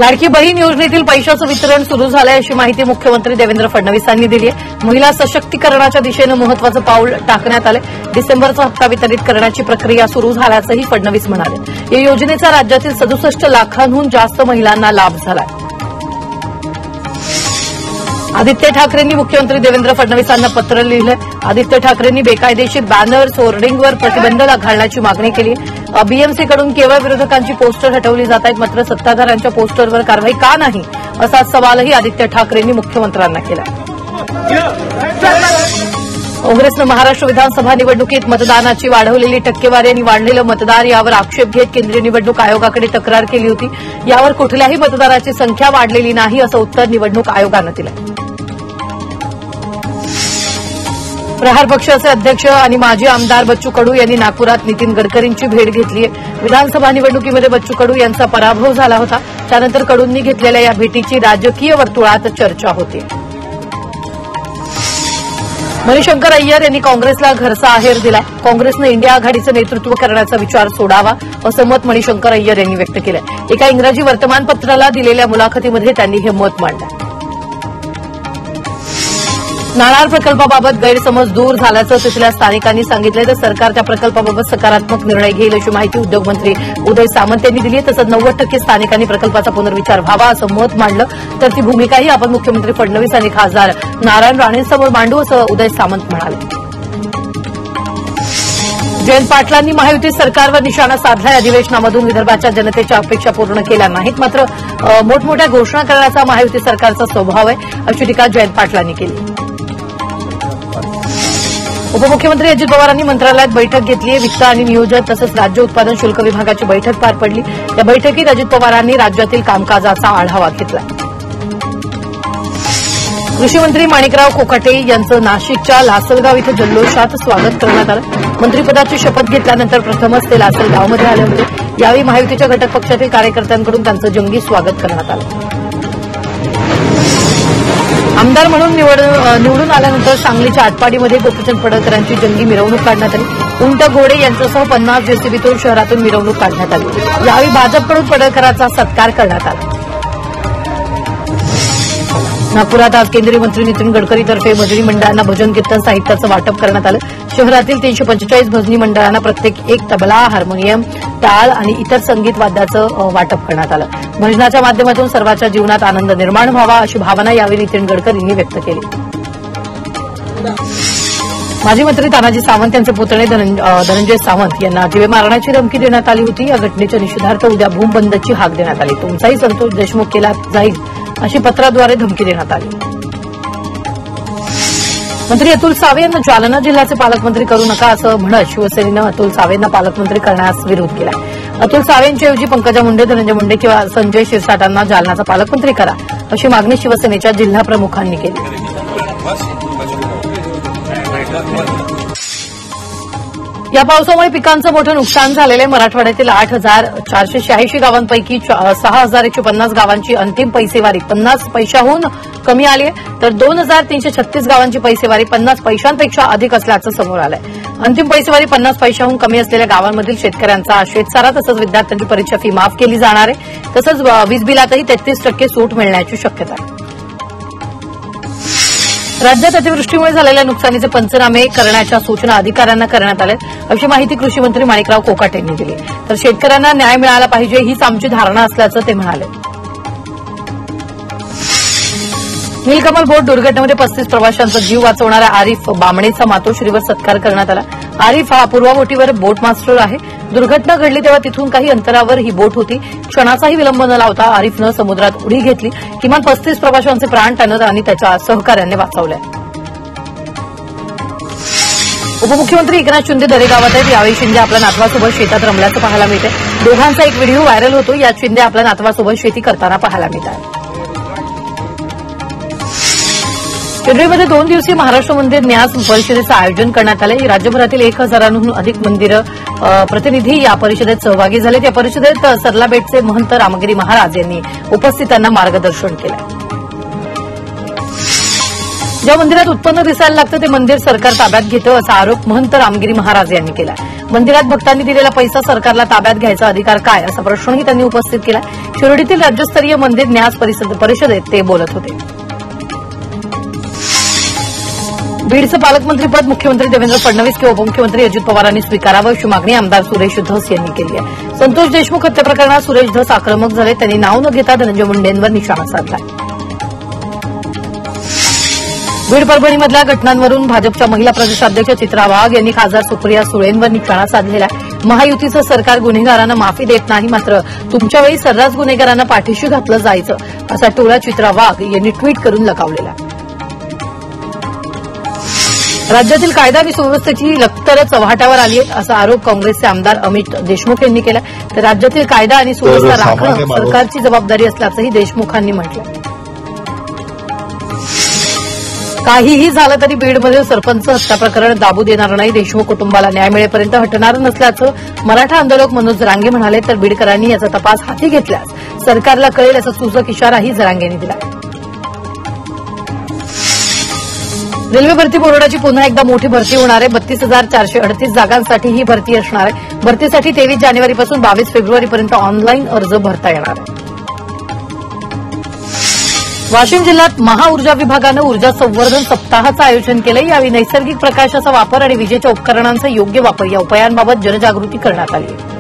लाडकी बहीण योजनेतील पैशाचं वितरण सुरू झालंय अशी माहिती मुख्यमंत्री देवेंद्र फडणवीस यांनी दिली आहे। महिला सशक्तीकरणाच्या दिशेनं महत्वाचं पाऊल टाकण्यात आलं। डिसेंबरचा हप्ता वितरित करण्याची प्रक्रिया सुरू झाल्याचंही फडणवीस म्हणाले। या योजनेचा राज्यातील 67 लाखांहून जास्त महिलांना लाभ झालाय। आदित्य ठाकरेंनी मुख्यमंत्री देवेंद्र फडणवीसांना पत्र लिहिलंय। आदित्य ठाकरेंनी बेकायदेशीर बॅनर्स होर्डिंगवर प्रतिबंध घालण्याची मागणी केली आहे। बीएमसीकडून केवळ विरोधकांची पोस्टर हटवली जात आहेत, मात्र सत्ताधाऱ्यांच्या पोस्टरवर कारवाई का नाही असा सवालही आदित्य ठाकरेंनी मुख्यमंत्र्यांना केला। काँग्रेसनं महाराष्ट्र विधानसभा निवडणुकीत मतदानाची वाढवलेली टक्केवारी आणि वाढलेलं मतदार यावर आक्षेप घेत केंद्रीय निवडणूक आयोगाकडे तक्रार केली होती। यावर कुठल्याही मतदाराची संख्या वाढलेली नाही असं उत्तर निवडणूक आयोगानं दिलं। प्रहार पक्षाचे अध्यक्ष आणि माजी आमदार बच्चू कडू यांनी नागपुरात नितीन गडकरींची भेट घेतली आहे। विधानसभा निवडणुकीमध्ये बच्चू कडू यांचा पराभव झाला होता। त्यानंतर कडूंनी घेतलेल्या या भेटीची राजकीय वर्तुळात चर्चा होती। मणिशंकर अय्यर यांनी काँग्रेसला घरचा आहेर दिलाय। काँग्रेसनं इंडिया आघाडीचं नेतृत्व करण्याचा विचार सोडावा असं मत मणिशंकर अय्यर यांनी व्यक्त केलंय। एका इंग्रजी वर्तमानपत्राला दिलेल्या मुलाखतीमध्ये त्यांनी हे मत मांडलं। नाणार प्रकल्पाबाबत गैरसमज दूर झाल्याचं तिथल्या स्थानिकांनी सांगितलं तर सरकार त्या प्रकल्पाबाबत सकारात्मक निर्णय घेईल अशी माहिती उद्योगमंत्री उदय सामंत यांनी दिली आहे। तसंच 90% स्थानिकांनी प्रकल्पाचा पुनर्विचार व्हावा असं मत मांडलं। तर ती भूमिकाही आपण मुख्यमंत्री फडणवीस आणि खासदार नारायण राणेंसमोर मांडू असं उदय सामंत म्हणाले। जयंत पाटलांनी महायुती सरकारवर निशाणा साधलाय। अधिवेशनामधून विदर्भाच्या जनतेच्या अपेक्षा पूर्ण केल्या नाहीत, मात्र मोठमोठ्या घोषणा करण्याचा महायुती सरकारचा स्वभाव आहे अशी टीका जयंत पाटलांनी केली। उपमुख्यमंत्री अजित पवारांनी मंत्रालयात बैठक घेतली आहे। वित्त आणि नियोजन तसंच राज्य उत्पादन शुल्क विभागाची बैठक पार पडली। या बैठकीत अजित पवारांनी राज्यातील कामकाजाचा आढावा घेतला। कृषी मंत्री माणिकराव कोकाटे यांचं नाशिकच्या लासलगाव इथं जल्लोषात स्वागत करण्यात आलं। मंत्रिपदाची शपथ घेतल्यानंतर प्रथमच ते लासलगावमध्ये आले होते। यावेळी महायुतीच्या घटक पक्षातील कार्यकर्त्यांकडून त्यांचं जंगी स्वागत करण्यात आलं। आमदार म्हणून निवडून आल्यानंतर सांगलीच्या आटपाडीमध्ये गोपीचंद पडळकरांची जंगी मिरवणूक काढण्यात आली। उंट घोडे यांच्यासह 50 जेसीबीतून शहरातून मिरवणूक काढण्यात आली। यावेळी भाजपकडून पडळकरांचा सत्कार करण्यात आला। नागपुरात आज केंद्रीय मंत्री नितीन गडकरीतर्फे भजनी मंडळांना भजन कीर्तन साहित्याचं वाटप करण्यात आलं। शहरातील 345 भजनी मंडळांना प्रत्येक एक तबला, हार्मोनियम, टाळ आणि इतर संगीत वाद्याचं वाटप करण्यात आलं। भजनाच्या माध्यमातून सर्वांच्या जीवनात आनंद निर्माण व्हावा अशी भावना यावेळी नितीन गडकरींनी व्यक्त केली। माजी मंत्री तानाजी सावंत यांचे पुतणे धनंजय सावंत यांना जीवे मारण्याची धमकी देण्यात आली होती। या घटनेच्या निषेधार्थ उद्या भूम बंदची हाक देण्यात आली। तुमचाही संतोष देशमुख केला जाईल अशी पत्राद्वारे धमकी देण्यात आली। मंत्री अतुल सावे यांना जालना जिल्ह्याचे पालकमंत्री करू नका असं म्हणत शिवसेनेनं अतुल सावेंना पालकमंत्री करण्यास विरोध केला। अतुल सावेंच्याऐवजी पंकजा मुंडे, धनंजय मुंडे किंवा संजय शिरसाटांना जालनाचा पालकमंत्री करा अशी मागणी शिवसेनेच्या जिल्हा प्रमुखांनी केली। या पावसामुळे पिकांचं मोठं नुकसान झालेलं आहे। मराठवाड्यातील 8,486 गावांपैकी 6,150 गावांची अंतिम पैसेवारी 50 पैशाहून कमी आली आहे, तर 2,336 गावांची पैसेवारी 50 पैशांपेक्षा अधिक असल्याचं समोर आलंय। अंतिम पैसेवारी 50 पैशाहून कमी असलेल्या गावांमधील शेतकऱ्यांचा शेतसारा तसंच विद्यार्थ्यांची परीक्षा फी माफ केली जाणार आहे। तसंच वीज बिलातही 33% सूट मिळण्याची शक्यता आहे। राज्यात अतिवृष्टीमुळे झालेल्या नुकसानीचे पंचनामे करण्याच्या सूचना अधिकाऱ्यांना करण्यात आल्या अशी माहिती कृषी मंत्री माणिकराव कोकाटे यांनी दिली। तर शेतकऱ्यांना न्याय मिळाला पाहिजे हीच आमची धारणा असल्याचं ते म्हणाले। नीलकमल बोट दुर्घटनेमध्ये 35 प्रवाशांचा जीव वाचवणाऱ्या आरिफ बामणेचा मातोश्रीवर सत्कार करण्यात आला। आरिफ हा अपूर्वा बोटीवर बोट मास्टर आहे। दुर्घटना घडली तेव्हा तिथून काही अंतरावर ही बोट होती। क्षणाचाही विलंब न लावता आरिफनं समुद्रात उडी घेतली। किमान 35 प्रवाशांचे प्राण त्यानं आणि त्याच्या सहकाऱ्यांनी वाचवले। उपमुख्यमंत्री एकनाथ शिंदे दरेगावात आहेत। यावेळी शिंदे आपल्या नातवासोबत शेतात रमल्याचं पाहायला मिळते। दोघांचा एक व्हिडिओ व्हायरल होतो। यात शिंदे आपल्या नातवासोबत शेती करताना पाहायला मिळतात। केंद्रीयमध्ये 2 दिवसीय महाराष्ट्र मंदिर न्यास परिषदेचं आयोजन करण्यात आलं। राज्यभरातील 1,000हून अधिक मंदिर प्रतिनिधी या परिषदेत सहभागी झाले। या परिषदेत सरलाबेटचे महंत रामगिरी महाराज यांनी उपस्थितांना मार्गदर्शन केलं। ज्या मंदिरात उत्पन्न दिसायला लागतं ते मंदिर सरकार ताब्यात घेतं असा आरोप महंत रामगिरी महाराज यांनी केला। मंदिरात भक्तांनी दिलेला पैसा सरकारला ताब्यात घ्यायचा अधिकार काय असा प्रश्नही त्यांनी उपस्थित केला. शिर्डीतील राज्यस्तरीय मंदिर न्यास परिषदेत ते बोलत होते. बीडचं पालकमंत्रीपद मुख्यमंत्री देवेंद्र फडणवीस किंवा उपमुख्यमंत्री अजित पवारांनी स्वीकारावं अशी मागणी आमदार सुरेश धस यांनी केली आहे. संतोष देशमुख हत्या प्रकरणात सुरेश धस आक्रमक झाले. त्यांनी नाव न घेता धनंजय मुंडेंवर निशाणा साधला. बीड परभणीमधल्या घटनांवरून भाजपच्या महिला प्रदेशाध्यक्ष चित्रा वाघ यांनी खासदार सुप्रिया सुळेंवर निशाणा साधलेला आहे. महायुतीचं सरकार गुन्हेगारांना माफी देत नाही, मात्र तुमच्या वेळी सर्रास गुन्हेगारांना पाठीशी घातलं जायचं असा टोला चित्रा वाघ यांनी ट्विट करून लगावलेला. राज्यातील कायदा आणि सुव्यवस्थेची लक्तर चव्हाट्यावर आली आहे असा आरोप काँग्रेसचे आमदार अमित देशमुख यांनी केला. तर राज्यातील कायदा आणि सुव्यवस्था राखणं सरकारची जबाबदारी असल्याचंही देशमुखांनी म्हटलं. काहीही झालं तरी बीडमधील सरपंच हत्या प्रकरण दाबू देणार नाही. देशमुख कुटुंबाला न्याय मिळेपर्यंत हटणार नसल्याचं मराठा आंदोलक मनोज जरांगे म्हणाले. तर बीडकरांनी याचा तपास हाती घेतल्यास सरकारला कळेल असा सूचक इशाराही जरांगेंनी दिला. रेल्वे भरती बोर्डाची पुन्हा एकदा मोठी भरती होणार आहे. 32,438 जागांसाठी ही भरती असणार आहे. भरतीसाठी 23 जानेवारीपासून 22 फेब्रुवारीपर्यंत ऑनलाईन अर्ज भरता येणार आहे. वाशिम जिल्ह्यात महाऊर्जा विभागानं ऊर्जा संवर्धन सप्ताहाचं आयोजन केलं. यावेळी नैसर्गिक प्रकाशाचा वापर आणि विजेच्या उपकरणांचा योग्य वापर या उपायांबाबत जनजागृती करण्यात आली आहे.